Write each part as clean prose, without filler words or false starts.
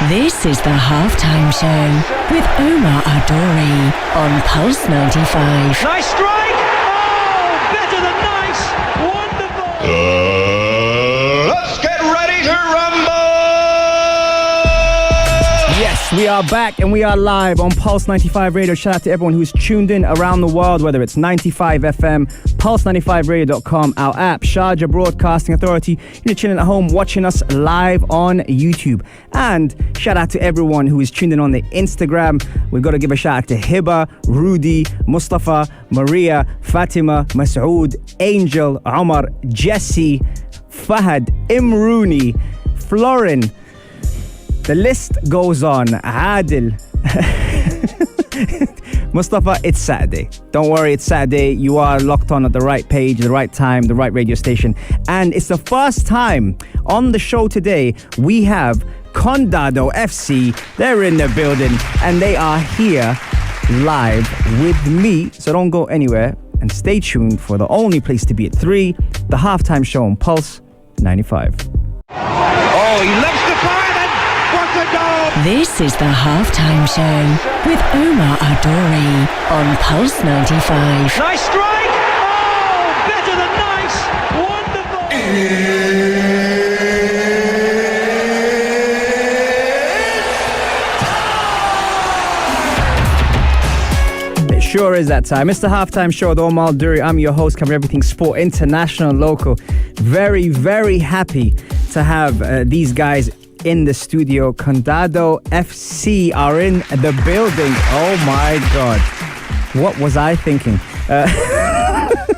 This is the halftime show with Omar Adori on Pulse 95. Nice strike! Oh, better than nice! Wonderful! Let's get ready to rumble! Yes, we are back and we are live on Pulse 95 Radio. Shout out to everyone who's tuned in around the world, whether it's 95 FM, pulse95radio.com, our app, Sharjah Broadcasting Authority. You're chilling at home watching us live on YouTube. And shout out to everyone who is tuned in on the Instagram. We've got to give a shout out to Hiba, Rudy, Mustafa, Maria, Fatima, Masood, Angel, Omar, Jesse, Fahad, Imrooni, Florin. The list goes on. Adil. Mustafa, it's Saturday. Don't worry, it's Saturday. You are locked on at the right page, the right time, the right radio station. And it's the first time on the show today we have Condado FC. They're in the building and they are here live with me. So don't go anywhere and stay tuned for the only place to be at 3, the halftime show on Pulse 95. Oh, he loves the fire then! What a goal! This is the halftime show with Omar Adori on Pulse 95. Nice strike! Oh, better than nice! Wonderful! It sure is that time. It's the halftime show with Omar Adori. I'm your host, covering everything sport, international, local. Very, very happy to have these guys in the studio. Condado FC are in the building. Oh my God. What was I thinking?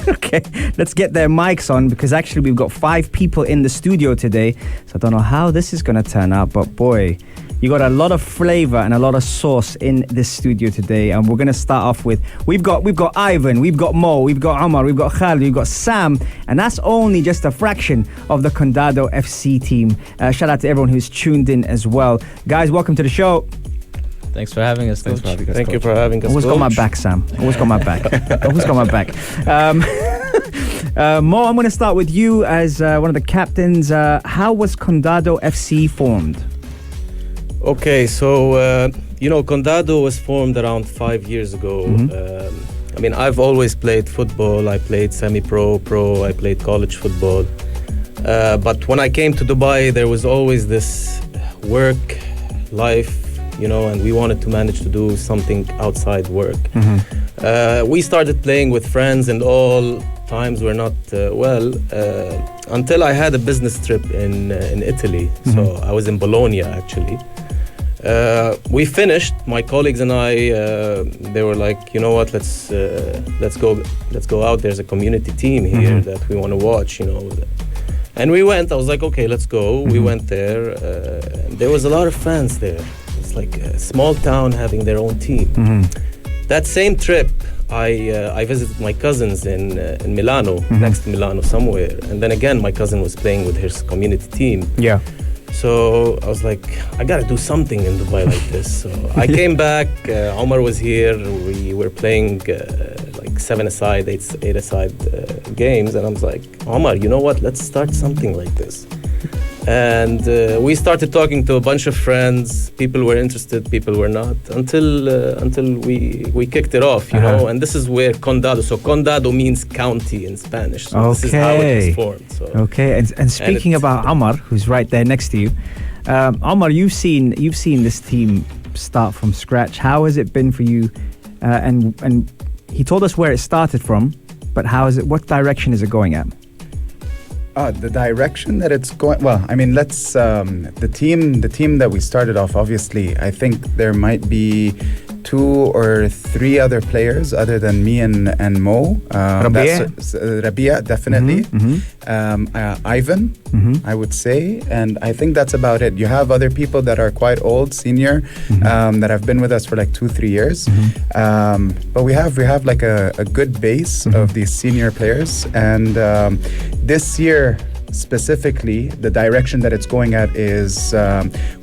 Okay, let's get their mics on because actually we've got 5 people in the studio today. So I don't know how this is going to turn out, but boy, you got a lot of flavor and a lot of sauce in this studio today. And we're going to start off with, we've got Ivan, we've got Mo, we've got Omar, we've got Khalid, we've got Sam. And that's only just a fraction of the Condado FC team. Shout out to everyone who's tuned in as well. Guys, welcome to the show. Thanks for having us. Thank you for having us. Always got my back, Sam. Always got my back. Always got my back. Mo, I'm going to start with you as one of the captains. How was Condado FC formed? Okay, so, Condado was formed around 5 years ago. Mm-hmm. I've always played football. I played semi-pro, pro. I played college football. But when I came to Dubai, there was always this work, life, and we wanted to manage to do something outside work. Mm-hmm. We started playing with friends and all. Times were not until I had a business trip in Italy. Mm-hmm. So I was in Bologna, actually. We finished, my colleagues and I, they were like, you know what, let's go out. There's a community team here Mm-hmm. that we want to watch, And we went. I was like, okay, let's go. Mm-hmm. We went there. There was a lot of fans there. It's like a small town having their own team. Mm-hmm. That same trip, I visited my cousins in Milano, Mm-hmm. next to Milano somewhere. And then again, my cousin was playing with his community team. Yeah. So I was like, I gotta do something in Dubai like this. So I came back. Omar was here. We were playing like 7-a-side, 8-a-side games. And I was like, Omar, you know what? Let's start something like this. And we started talking to a bunch of friends. People were interested, people were not, until we kicked it off, you know. And this is where Condado. So Condado means county in Spanish. So this is how it was formed. So. Okay. And speaking about Omar, who's right there next to you, Omar, you've seen this team start from scratch. How has it been for you? And he told us where it started from, but how is it? What direction is it going at? The direction that it's going. Well, let's the team that we started off. Obviously, I think there might be 2 or 3 other players other than me and Mo. Rabia, definitely. Mm-hmm. Ivan, I would say, and I think that's about it. You have other people that are quite old, senior, that have been with us for like 2-3 years. But we have like a good base of these senior players, and this year specifically, the direction that it's going at is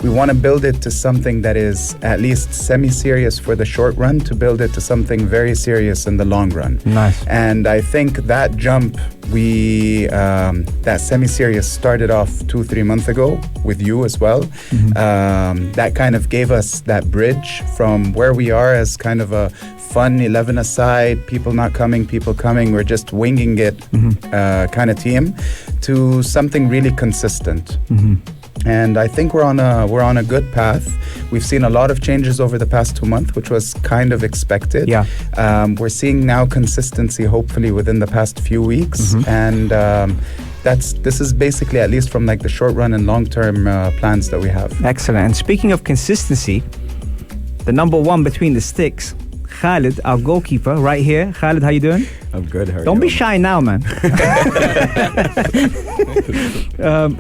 we want to build it to something that is at least semi-serious for the short run, to build it to something very serious in the long run. Nice. And I think that jump, that semi-serious started off 2-3 months ago with you as well. That kind of gave us that bridge from where we are as kind of a fun 11-a-side, people not coming, people coming, we're just winging it kind of team, to something really consistent. And I think we're on a good path. We've seen a lot of changes over the past 2 months, which was kind of expected. Yeah. We're seeing now consistency, hopefully within the past few weeks, and this is basically, at least from like the short run and long term plans that we have. Excellent. And speaking of consistency, the number one between the sticks, Khalid, our goalkeeper, right here. Khalid, how you doing? I'm good. How are Don't you? be shy now, man.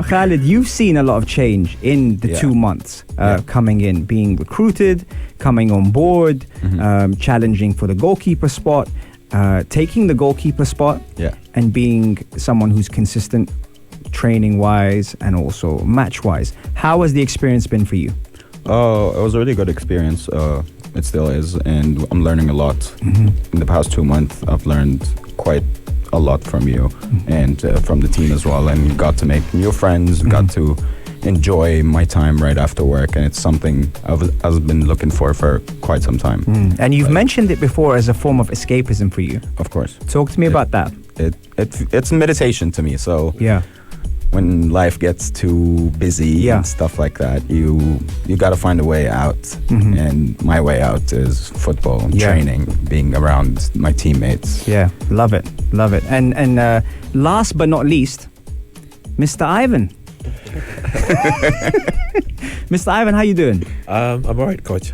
Khalid, you've seen a lot of change in the 2 months coming in, being recruited, coming on board, challenging for the goalkeeper spot, taking the goalkeeper spot, and being someone who's consistent training-wise and also match-wise. How has the experience been for you? Oh, it was a really good experience. It still is, and I'm learning a lot. In the past 2 months, I've learned quite a lot from you and from the team as well, and got to make new friends, got to enjoy my time right after work, and it's something I've been looking for quite some time. And you've mentioned it before as a form of escapism for you. Of course. Talk to me about that. It's meditation to me, so when life gets too busy and stuff like that, you got to find a way out. And my way out is football, training, being around my teammates. Yeah, love it. And last but not least, Mr. Ivan. Mr. Ivan, how you doing? I'm all right, coach.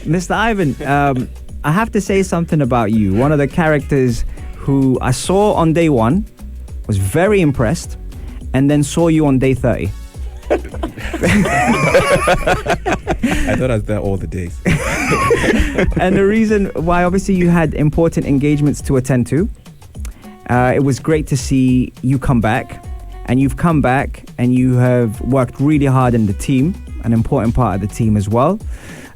Mr. Ivan, I have to say something about you. One of the characters who I saw on day 1, was very impressed, and then saw you on day 30. I thought I was there all the days. And the reason why, obviously, you had important engagements to attend to. It was great to see you come back, and you've come back and you have worked really hard in the team, an important part of the team as well.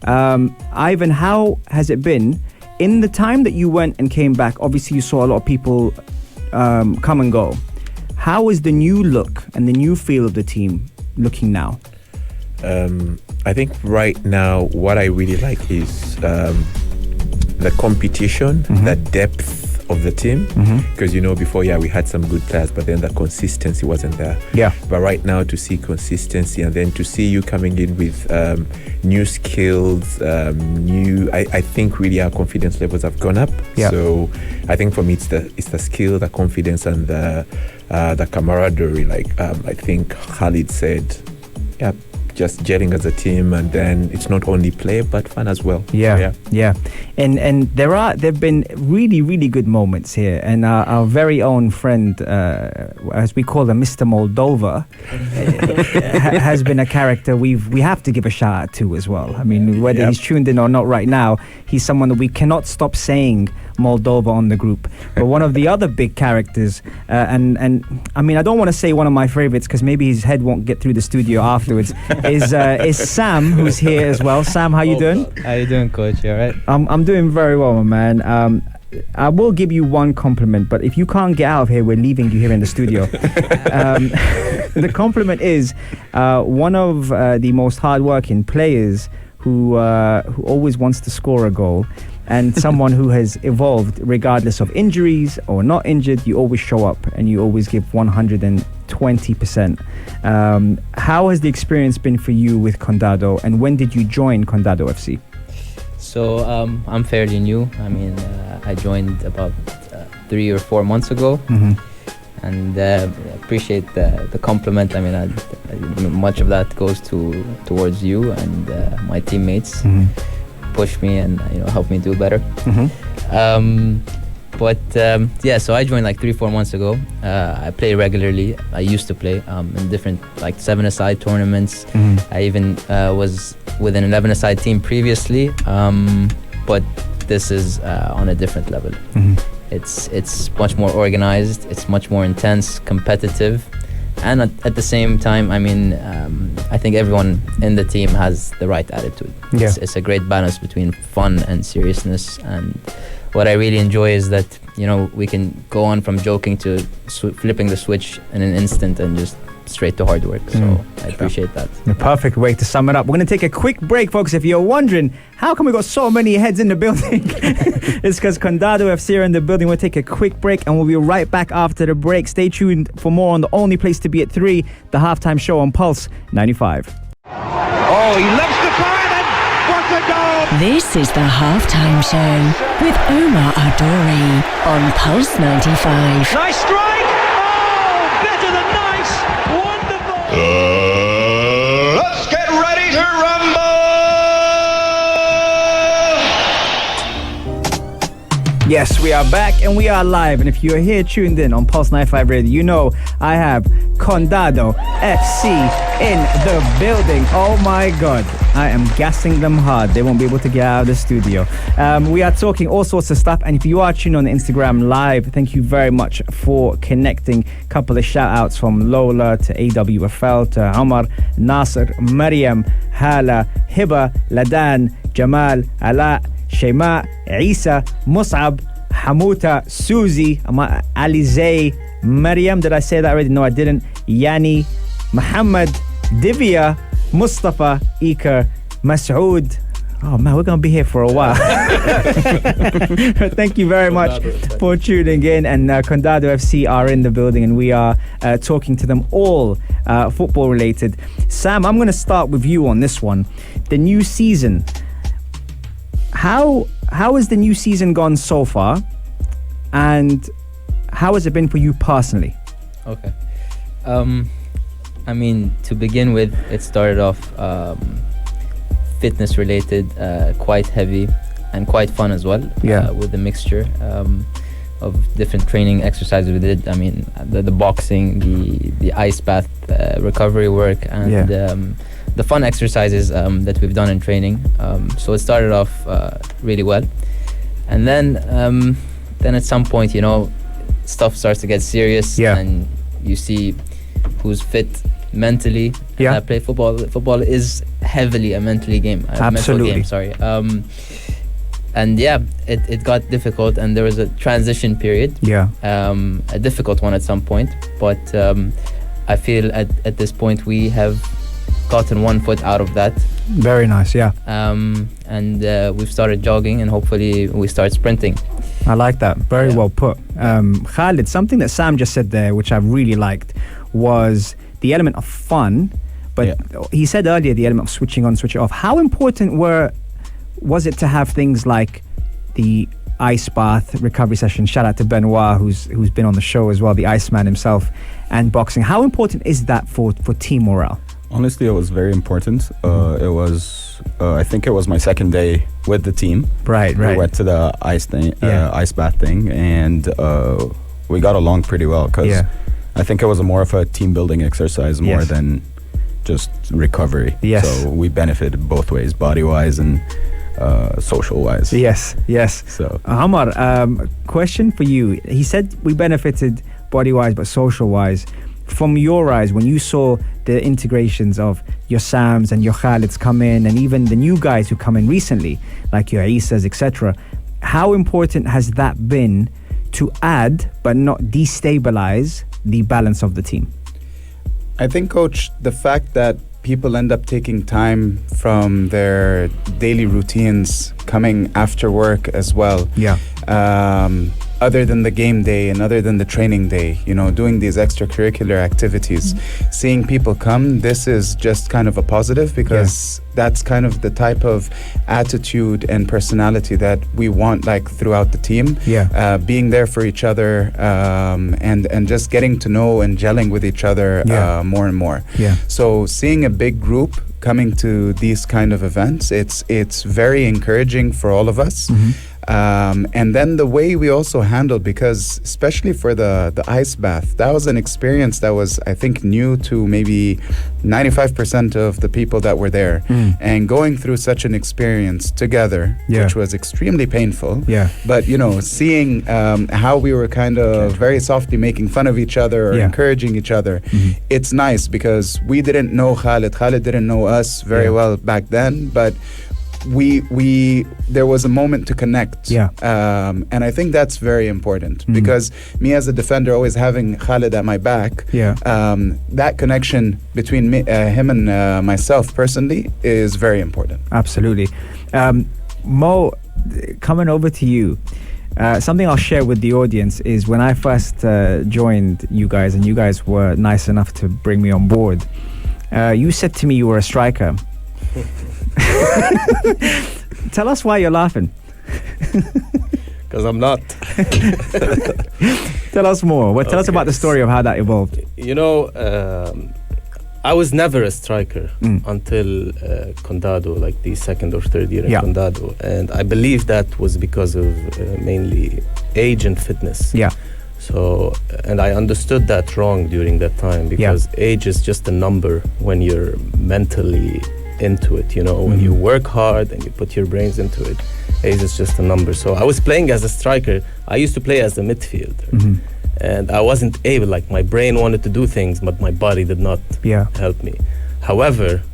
Ivan, how has it been in the time that you went and came back? Obviously, you saw a lot of people come and go. How is the new look and the new feel of the team looking now? I think right now what I really like is the competition, the depth of the team, because before we had some good players, but then the consistency wasn't there. But right now, to see consistency, and then to see you coming in with new skills, I think really our confidence levels have gone up. So I think for me it's the skill, the confidence, and the camaraderie. Like I think Khalid said, just gelling as a team, and then it's not only play but fun as well. And there've been really, really good moments here, and our very own friend, as we call him, Mr. Moldova, has been a character we have to give a shout out to as well. I mean, whether he's tuned in or not right now, he's someone that we cannot stop saying Moldova on the group. But one of the other big characters, and I mean, I don't want to say one of my favorites because maybe his head won't get through the studio afterwards, is Sam, who's here as well. Sam, how you doing? How you doing, coach? You all right? I'm doing very well, my man. I will give you one compliment, but if you can't get out of here, we're leaving you here in the studio. The compliment is one of the most hardworking players who always wants to score a goal, and someone who has evolved regardless of injuries or not injured. You always show up and you always give 120%. How has the experience been for you with Condado, and when did you join Condado FC? So I'm fairly new. I mean, I joined about 3 or 4 months ago, and appreciate the compliment. I mean, much of that goes towards you and my teammates. Push me and help me do better. So I joined like 3-4 months ago. I play regularly. I used to play in different like 7-a-side tournaments. I even was with an 11-a-side team previously, but this is on a different level. It's much more organized. It's much more intense, competitive, and at the same time, I mean, I think everyone in the team has the right attitude. Yeah. It's a great balance between fun and seriousness. And what I really enjoy is that, you know, we can go on from joking to flipping the switch in an instant and just straight to hard work. So I appreciate that. The perfect way to sum it up. We're going to take a quick break, folks. If you're wondering, how come we got so many heads in the building? It's because Condado FC are in the building. We'll take a quick break and we'll be right back after the break. Stay tuned for more on the only place to be at 3, the halftime show on Pulse 95. Oh, he loves the fire and what a goal! This is the halftime show with Omar Adori on Pulse 95. Nice strike! Oh, better than nice! Wonderful! Let's get ready to rumble! Yes, we are back and we are live. And if you're here tuned in on Pulse 95 Radio, you know I have Condado FC in the building. Oh my God, I am gassing them hard. They won't be able to get out of the studio. We are talking all sorts of stuff. And if you are tuned on Instagram Live, thank you very much for connecting. Couple of shout outs from Lola to AWFL to Omar, Nasser, Mariam, Hala, Hiba, Ladan, Jamal, Ala, Shema, Isa, Mus'ab, Hamuta, Suzy, Alizay, Mariam. Did I say that already? No, I didn't. Yani, Muhammad, Divya, Mustafa, Iker, Masood. Oh man, we're going to be here for a while. Thank you very much for tuning in. And Condado FC are in the building and we are talking to them all football related. Sam, I'm going to start with you on this one. The new season. How has the new season gone so far, and how has it been for you personally? Okay. I mean, to begin with, it started off fitness related, quite heavy and quite fun as well. Yeah. With the mixture of different training exercises we did. I mean, the boxing, the ice bath, recovery work, and the fun exercises that we've done in training. So it started off really well, and then at some point, you know, stuff starts to get serious, and you see who's fit mentally. I play football. Football is heavily a mentally game. Absolutely. Mental game, sorry. And it got difficult, and there was a transition period. A difficult one at some point, but I feel at this point we have gotten one foot out of that. Very nice, and we've started jogging, and hopefully we start sprinting. I like that. Very well put. Khalid, something that Sam just said there, which I really liked, was the element of fun. But he said earlier the element of switching on, switching off. How important was it to have things like the ice bath recovery session? Shout out to Benoit, who's been on the show as well, the Iceman himself, and boxing. How important is that for team morale? Honestly, it was very important. It was, I think it was my second day with the team. Right. We went to the ice bath thing, and we got along pretty well because I think it was more of a team building exercise more than just recovery. So we benefited both ways, body wise and social wise. Yes. So Hamar, question for you. He said we benefited body wise but social wise. From your eyes, when you saw the integrations of your Sams and your Khalids come in, and even the new guys who come in recently, like your Isas, etc., how important has that been to add but not destabilize the balance of the team? I think, Coach, the fact that people end up taking time from their daily routines, coming after work as well. Other than the game day and other than the training day, you know, doing these extracurricular activities, seeing people come, this is just kind of a positive because that's kind of the type of attitude and personality that we want, like, throughout the team. Being there for each other, and just getting to know and gelling with each other more and more. So seeing a big group coming to these kind of events, it's very encouraging for all of us. And then the way we also handled, because especially for the ice bath, that was an experience that was, I think, new to maybe 95% of the people that were there. And going through such an experience together, which was extremely painful. But, you know, seeing how we were kind of very softly making fun of each other or encouraging each other, it's nice because we didn't know Khalid. Khalid didn't know us very well back then, but we there was a moment to connect, and I think that's very important because me as a defender, always having Khalid at my back, that connection between him and myself personally is very important. Absolutely. Mo, coming over to you, something I'll share with the audience is when I first joined you guys, and you guys were nice enough to bring me on board, you said to me you were a striker. Tell us why you're laughing. Because I'm not. Tell us more. Well, tell us about the story of how that evolved. You know, I was never a striker until Condado, like the second or third year in Condado. And I believe that was because of mainly age and fitness. So, and I understood that wrong during that time because age is just a number when you're mentally into it, you know, when you work hard and you put your brains into it, age is just a number. So I was playing as a striker. I used to play as a midfielder, and I wasn't able, like my brain wanted to do things, but my body did not help me. However,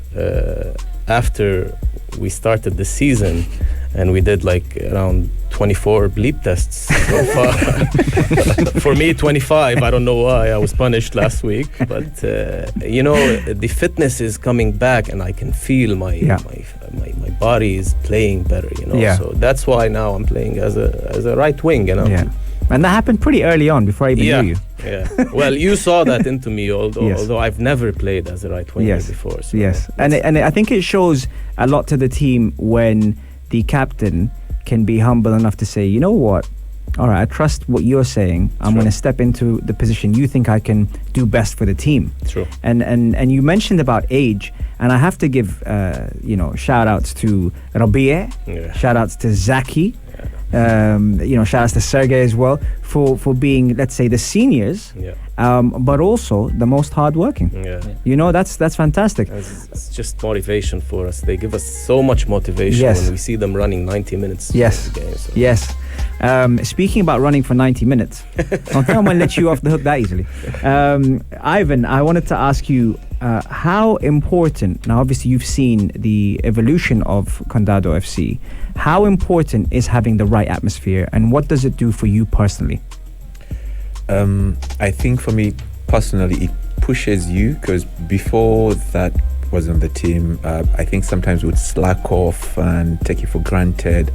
after we started the season and we did like around 24 bleep tests so far. For me, 25. I don't know why I was punished last week, but you know, the fitness is coming back, and I can feel my body is playing better. You know, so that's why now I'm playing as a right wing. You know, and that happened pretty early on before I even knew you. Well, you saw that into me, although I've never played as a right winger before. So and I think it shows a lot to the team when the captain can be humble enough to say, you know what, all right, I trust what you're saying. I'm going to step into the position you think I can do best for the team. True. And you mentioned about age, and I have to give you know, shout outs to Rabia, shout outs to Zaki, you know, shout outs to Sergey as well for being, let's say, the seniors, but also the most hardworking. You know, that's fantastic. It's just motivation for us. They give us so much motivation when we see them running 90 minutes. The game, so. Speaking about running for 90 minutes, I think I'm going to let you off the hook that easily. Ivan, I wanted to ask you how important, now obviously you've seen the evolution of Condado FC, how important is having the right atmosphere, and what does it do for you personally? I think for me personally, it pushes you, because before that was on the team, I think sometimes we would slack off and take it for granted.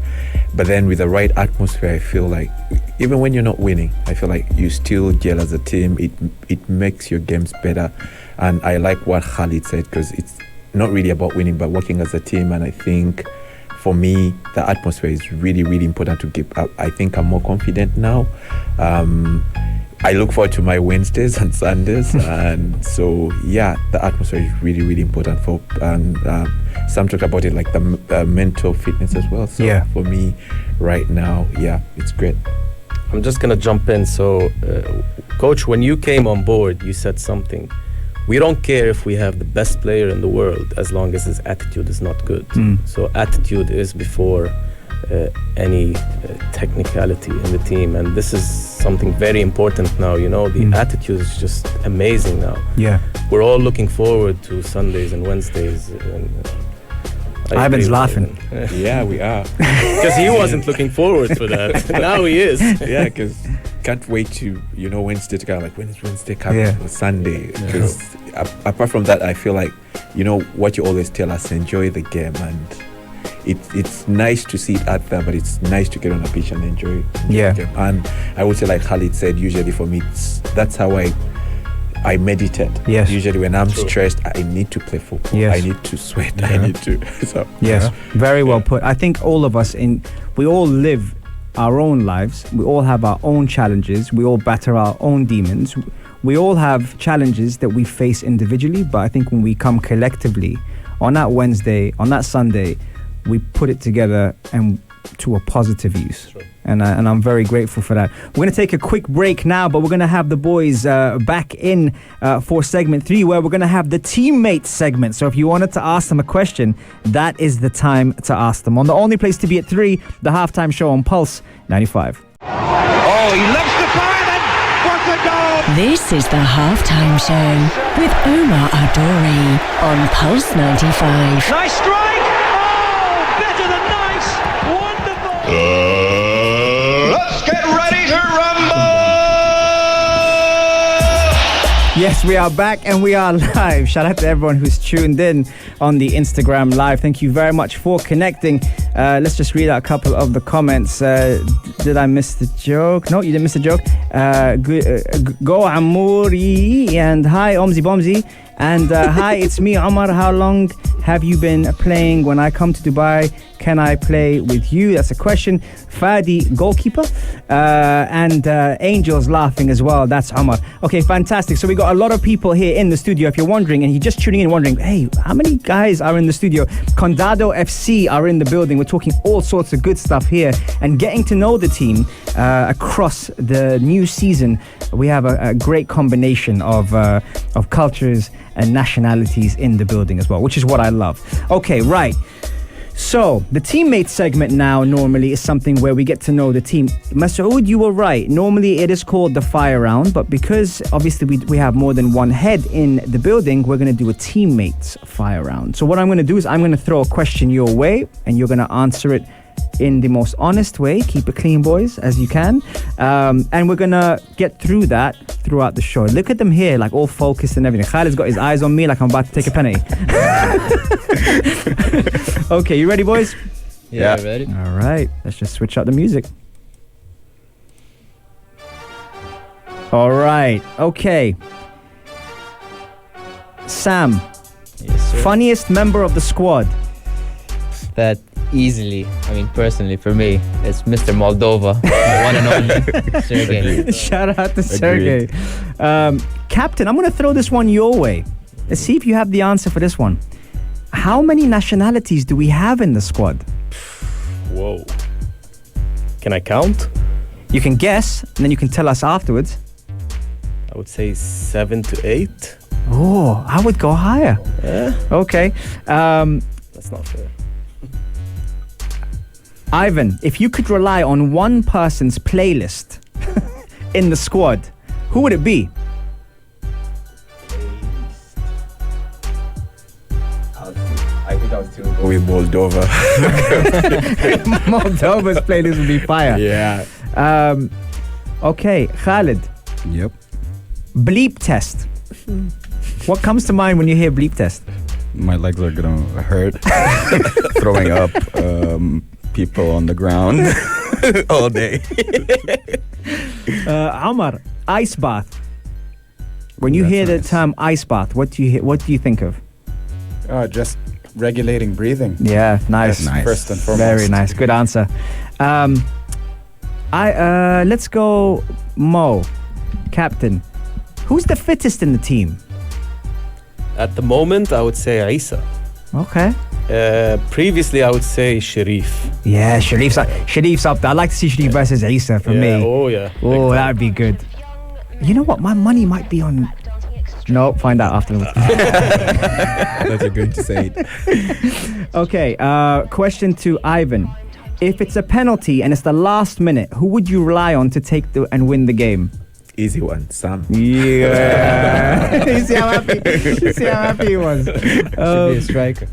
But then with the right atmosphere, I feel like even when you're not winning, I feel like you still gel as a team. It makes your games better. And I like what Khalid said, because it's not really about winning, but working as a team. And I think for me, the atmosphere is really, really important to keep up. I think I'm more confident now. I look forward to my Wednesdays and Sundays. And so, yeah, the atmosphere is really, really important for, and Sam talked about it, like the mental fitness as well. So for me right now, it's great. I'm just going to jump in. So, Coach, when you came on board, you said something. We don't care if we have the best player in the world as long as his attitude is not good. So attitude is before any technicality in the team, and this is something very important now. You know, the attitude is just amazing now. We're all looking forward to Sundays and Wednesdays. And, Ivan's laughing. Yeah, we are. Because he wasn't looking forward for that. Now he is. Yeah, because can't wait to, you know, Wednesday to go, like, when is Wednesday coming, or Sunday? Because apart from that, I feel like, you know, what you always tell us, enjoy the game. And it's nice to see it out there, but it's nice to get on a pitch and enjoy the game. And I would say, like Khalid said, usually for me, that's how I meditate. Usually when I'm stressed, I need to play football. I need to sweat. I need to. So, very well put. I think all of us, we all live our own lives. We all have our own challenges. We all batter our own demons. We all have challenges that we face individually, but I think when we come collectively on that Wednesday, on that Sunday, we put it together and to a positive use. Sure. And I'm very grateful for that. We're going to take a quick break now, but we're going to have the boys back in for segment 3, where we're going to have the teammates segment. So if you wanted to ask them a question, that is the time to ask them. On the only place to be at 3, the halftime show on Pulse 95. Oh, he loves the fire and what a goal! This is the halftime show with Omar Adori on Pulse 95. Nice strike! Oh, better than nice! Wonderful! Let's get ready to rumble! Yes, we are back and we are live. Shout out to everyone who's tuned in on the Instagram Live. Thank you very much for connecting. Let's just read out a couple of the comments. Did I miss the joke? No, you didn't miss the joke. Go Amouri and hi Omzi Bomzi. And hi, it's me, Omar. How long have you been playing? When I come to Dubai, can I play with you? That's a question. Fadi, goalkeeper. And Angel's laughing as well. That's Omar. Okay, fantastic. So we got a lot of people here in the studio. If you're wondering, and you're just tuning in wondering, hey, how many guys are in the studio? Condado FC are in the building. We're talking all sorts of good stuff here and getting to know the team across the new season. We have a great combination of cultures and nationalities in the building as well, which is what I love. Okay, right. So, the teammate segment now normally is something where we get to know the team. Masoud, you were right. Normally it is called the fire round, but because obviously we have more than one head in the building, we're going to do a teammates fire round. So what I'm going to do is I'm going to throw a question your way, and you're going to answer it in the most honest way. Keep it clean, boys, as you can. And we're going to get through that throughout the show. Look at them here, like all focused and everything. Khalid's got his eyes on me like I'm about to take a penalty. Okay, you ready, boys? Yeah, ready? All right, let's just switch out the music. All right, okay. Sam, Yes, sir. funniest member of the squad. That easily, I mean, personally for me, it's Mr. Moldova, the one and only Sergey. Shout out to Sergey. Captain, I'm going to throw this one your way. Let's see if you have the answer for this one. How many nationalities do we have in the squad? Whoa. Can I count? You can guess, and then you can tell us afterwards. I would say 7 to 8. Oh, I would go higher. Okay. That's not fair. Ivan, if you could rely on one person's playlist in the squad, who would it be? I think I was too. With Moldova. Moldova's playlist would be fire. Yeah. Okay, Khalid, Yep. bleep test. What comes to mind when you hear bleep test? My legs are gonna hurt. Throwing up. People on the ground all day. Omar, ice bath. When you That's hear the nice. term ice bath, what do you think of? Just regulating breathing. Yeah, nice. Nice. First and foremost. Very nice. Good answer. Let's go, Mo, captain. Who's the fittest in the team? At the moment, I would say Isa. Okay. Previously, I would say Sharif. Yeah, Sharif's up there. I'd like to see Sharif versus Isa for me. Oh, yeah. Oh, that'd be good. You know what? My money might be on. No, find out afterwards. That's a good to say it. Okay, question to Ivan. If it's a penalty and it's the last minute, who would you rely on to take and win the game? Easy one, Sam. Yeah. You see how happy he was. Should be a striker.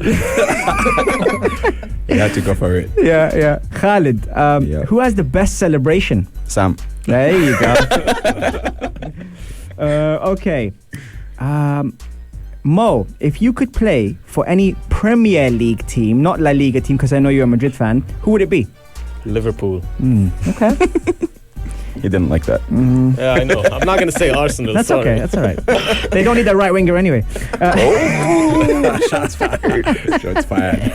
You have to go for it. Yeah. Khalid, Yeah. who has the best celebration? Sam. There you go. Okay. Mo, if you could play for any Premier League team, not La Liga team, because I know you're a Madrid fan, who would it be? Liverpool. Okay. He didn't like that. Yeah, I know. I'm not going to say Arsenal. That's sorry. okay. That's all right. They don't need a right winger anyway. Shots fired.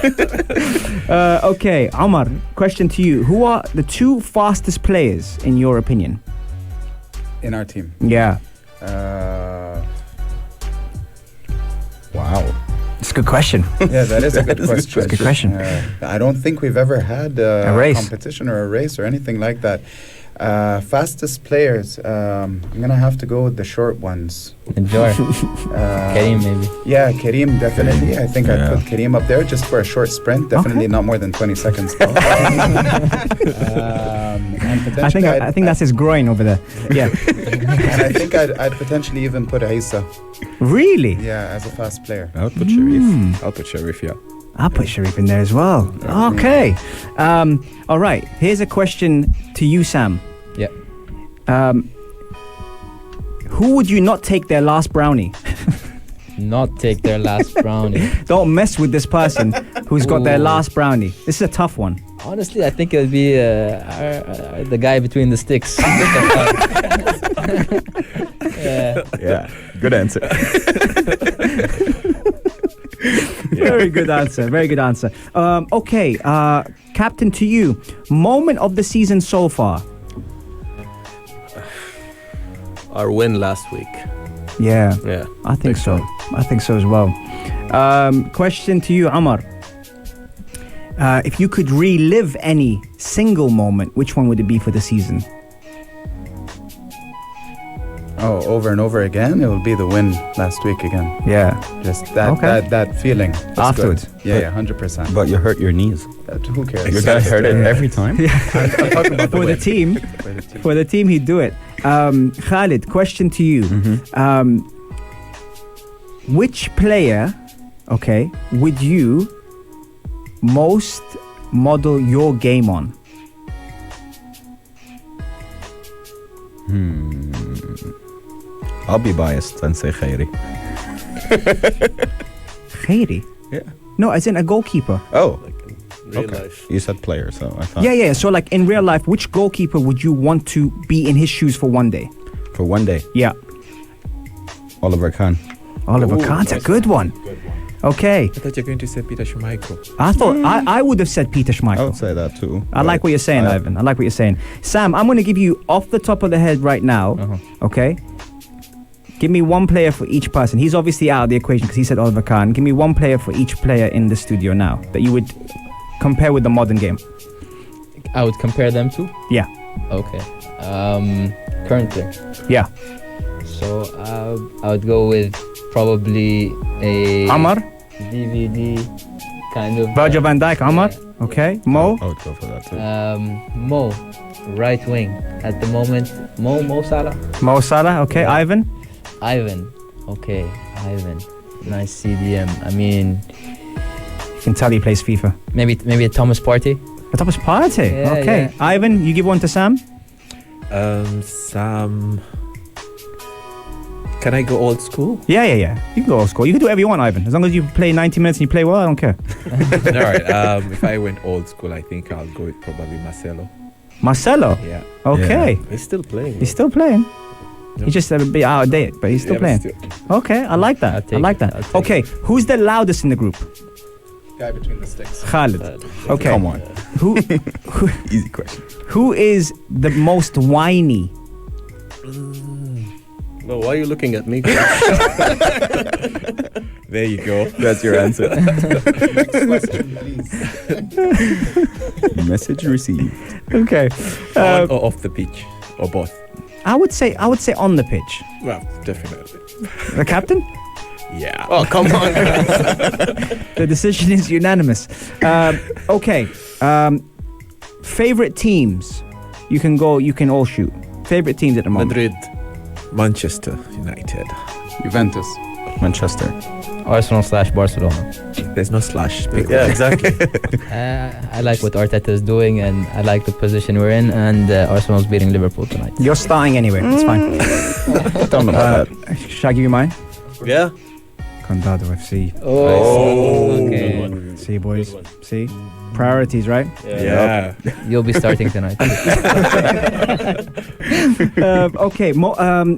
Okay, Omar, question to you. Who are the two fastest players in your opinion? In our team. Yeah. Wow. It's a good question. Yeah, that is a good question. That's a good question. I don't think we've ever had A race. competition or a race or anything like that. Fastest players, I'm going to have to go with the short ones. Enjoy. Kareem, maybe. Yeah, Kareem, definitely. I think I'd Yeah. put Kareem up there just for a short sprint. Definitely not more than 20 seconds. And potentially I think that's his groin over there. Yeah. and I think I'd potentially even put Aisa, Really? yeah, as a fast player. I'll put Sharif. I'll put Sharif, yeah. I'll put Sharif in there as well. Okay. All right. Here's a question to you, Sam. Yeah. Who would you not take their last brownie? Not take their last brownie. Don't mess with this person who's got their Ooh. last brownie. This is a tough one. Honestly, I think it would be the guy between the sticks. Yeah. Yeah, good answer. Very good answer. Very good answer. Okay, Captain, to you. Moment of the season so far. Our win last week. Yeah, Yeah. I think Big so. time. I think so as well. Question to you, Amar. If you could relive any single moment, which one would it be for the season? Oh, over and over again, it would be the win last week again. Yeah. Just that Okay. that feeling. That's Afterwards. good. Yeah, 100%. But you hurt your knees. Who cares? You're gonna hurt it every time. I'm talking about For the win. team, For the team. for the team, he'd do it. Khalid, question to you. Which player, okay, would you most model your game on? I'll be biased and say Khairi. Khairi? Yeah. No, as in a goalkeeper. Oh, Real okay. life. You said player, so I thought. Yeah. So, like in real life, which goalkeeper would you want to be in his shoes for one day? For one day, Yeah. Oliver Kahn. Oliver Kahn's a good one. Okay. I thought you were going to say Peter Schmeichel. I thought I would have said Peter I Schmeichel. would say that too. I like what you're saying, Ivan. I like what you're saying. Sam, I'm going to give you off the top of the head right now, okay? Give me one player for each person. He's obviously out of the equation because he said Oliver Kahn. Give me one player for each player in the studio now that you would compare with the modern game. I would compare them to? Yeah. Okay. Currently. Yeah. So I would go with probably a Amar, DVD kind of. Virgil van Dijk, Amar. Yeah. Okay. Mo. I would go for that too. Mo, right wing at the moment. Mo Salah. Mo Salah. Okay. Yeah. Ivan. Ivan. Okay, Ivan. Nice CDM. I mean, You can tell he plays FIFA. maybe a Thomas Partey. The Thomas Partey. Yeah, Okay. yeah. Ivan, you give one to Sam. Sam. Can I go old school? Yeah. You can go old school. You can do whatever you want, Ivan. As long as you play 90 minutes and you play well, I don't care. All right. If I went old school, I think I'll go with probably Marcelo. Marcelo. Yeah. Okay. He's still playing. He's still playing. Yeah. He's just a bit out of date, but he's still Yeah, but playing. still. Okay, I like that. I'll I take like it. that. I'll take Okay, who's the loudest in the group? Guy between the sticks. Khalid. Okay. Come on. Who Easy question. who is the most whiny? No, why are you looking at me? There you go. That's your answer. Next question, please. Message received. Okay. On or off the pitch, or both. I would say on the pitch. Well, definitely. The captain? Yeah. Oh, come on. The decision is unanimous. Okay. Favorite teams? You can all shoot. Favorite teams at the moment? Madrid. Manchester United. Juventus. Manchester. Arsenal/Barcelona. There's no slash. Pick Yeah, one. exactly. I like what Arteta is doing, and I like the position we're in. And Arsenal's beating Liverpool tonight. You're starting anyway. It's fine. Don't know about that. Shall I give you mine? Yeah. Condado FC. Oh, okay. See, boys. See? Priorities, right? Yeah. You'll be starting tonight. Okay,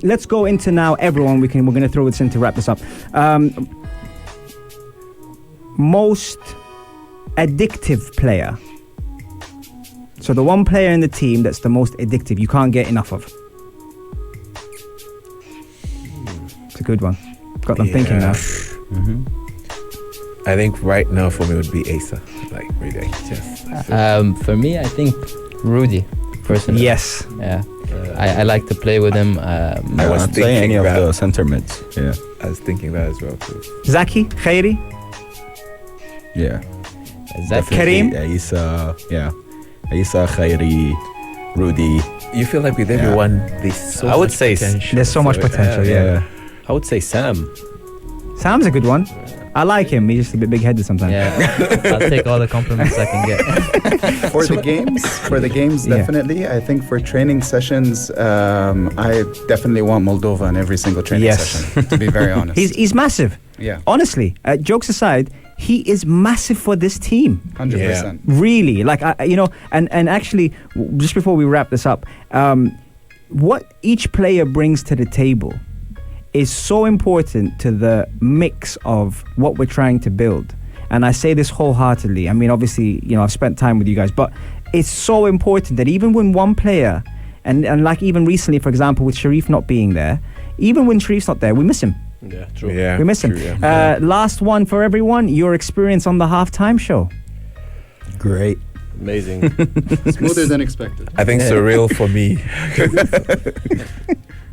let's go into now everyone. We're going to throw this in to wrap this up. Most addictive player. So the one player in the team that's the most addictive, you can't get enough of. It's a good one. Got them thinking now. I think right now for me it would be Asa. Like really, just. For me, I think Rudy, personally. Yes. Yeah. I like to play with him. I was thinking any of the center mids. Yeah. I was thinking that as well too. Zaki, Khairi. Yeah. Zaki. Kareem? Isa, yeah. Isa, Khairi, Rudy. You feel like with everyone, there's so I would much say potential. There's so much potential, yeah. I would say Sam. Sam's a good one. I like him. He's just a bit big-headed sometimes. Yeah. I'll take all the compliments I can get. For the games, Yeah. definitely. I think for training sessions, I definitely want Moldova in every single training Yes. session, to be very honest. He's massive. Yeah. Honestly, jokes aside, he is massive for this team. 100%. Really, like and actually, just before we wrap this up, what each player brings to the table is so important to the mix of what we're trying to build. And I say this wholeheartedly. I mean, obviously, I've spent time with you guys, but it's so important that even when one player, and like even recently, for example, with Sharif not being there, even when Sharif's not there, we miss him. Yeah, true. Yeah, We miss him. true, yeah. Last one for everyone, your experience on the halftime show. Great. Amazing. Smoother than expected. I think surreal for me.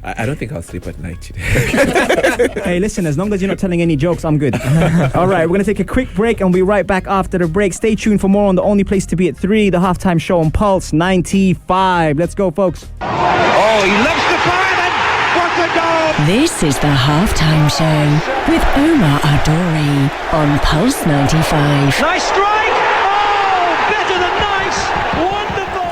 I don't think I'll sleep at night today. Hey, listen, as long as you're not telling any jokes, I'm good. All right, we're going to take a quick break and we'll be right back after the break. Stay tuned for more on the only place to be at 3, the halftime show on Pulse 95. Let's go, folks. Oh, he loves the fire and what a goal! This is the halftime show with Omar Adori on Pulse 95. Nice strike! Oh, better than nice! Wonderful!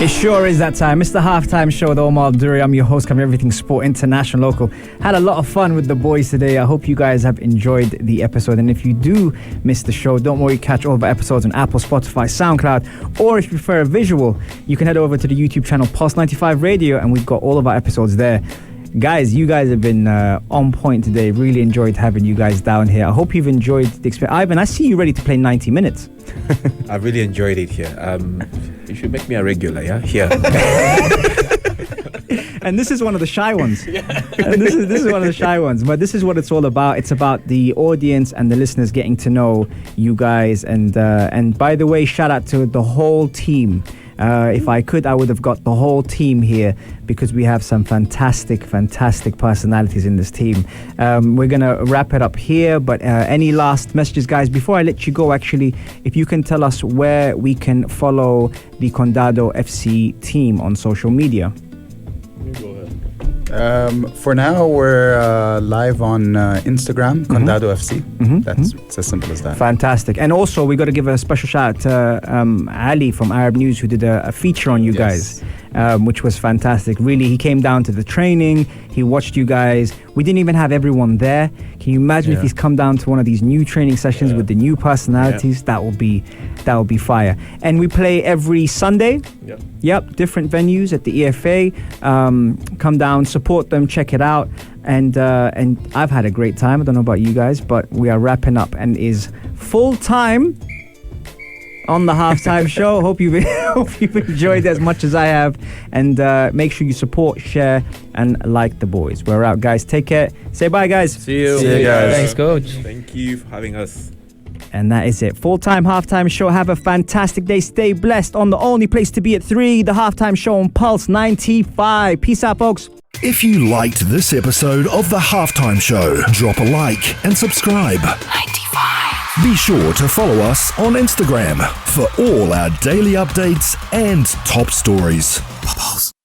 It sure is that time. It's the halftime show with Omar Duri. I'm your host, covering everything sport, international, local. Had a lot of fun with the boys today. I hope you guys have enjoyed the episode. And if you do miss the show, don't worry, catch all of our episodes on Apple, Spotify, SoundCloud. Or if you prefer a visual, you can head over to the YouTube channel Pulse 95 Radio, and we've got all of our episodes there. Guys, you guys have been on point today. Really enjoyed having you guys down here. I hope you've enjoyed the experience. Ivan, I see you ready to play 90 minutes. I really enjoyed it here. You should make me a regular, yeah? Here. And this is one of the shy ones. And this is one of the shy ones. But this is what it's all about. It's about the audience and the listeners getting to know you guys. And by the way, shout out to the whole team. If I could, I would have got the whole team here because we have some fantastic personalities in this team. We're going to wrap it up here, but any last messages, guys? Before I let you go, actually, if you can tell us where we can follow the Condado FC team on social media. For now, we're live on Instagram, Condado FC. It's as simple as that. Fantastic. And also, we got to give a special shout out to Ali from Arab News, who did a feature on you guys, which was fantastic. Really, he came down to the training. He watched you guys. We didn't even have everyone there. Can you imagine if he's come down to one of these new training sessions with the new personalities? That will be fire. And we play every Sunday. Yep, different venues at the EFA. Come down, support them, check it out. And I've had a great time. I don't know about you guys, but we are wrapping up and is full time on the halftime show. Hope you've enjoyed it as much as I have. And make sure you support, share, and like the boys. We're out, guys. Take care. Say bye, guys. See you. See you guys. Thanks, coach. Thank you for having us. And that is it. Full-time halftime show. Have a fantastic day. Stay blessed on the only place to be at 3, the halftime show on Pulse 95. Peace out, folks. If you liked this episode of The Halftime Show, drop a like and subscribe. 95. Be sure to follow us on Instagram for all our daily updates and top stories.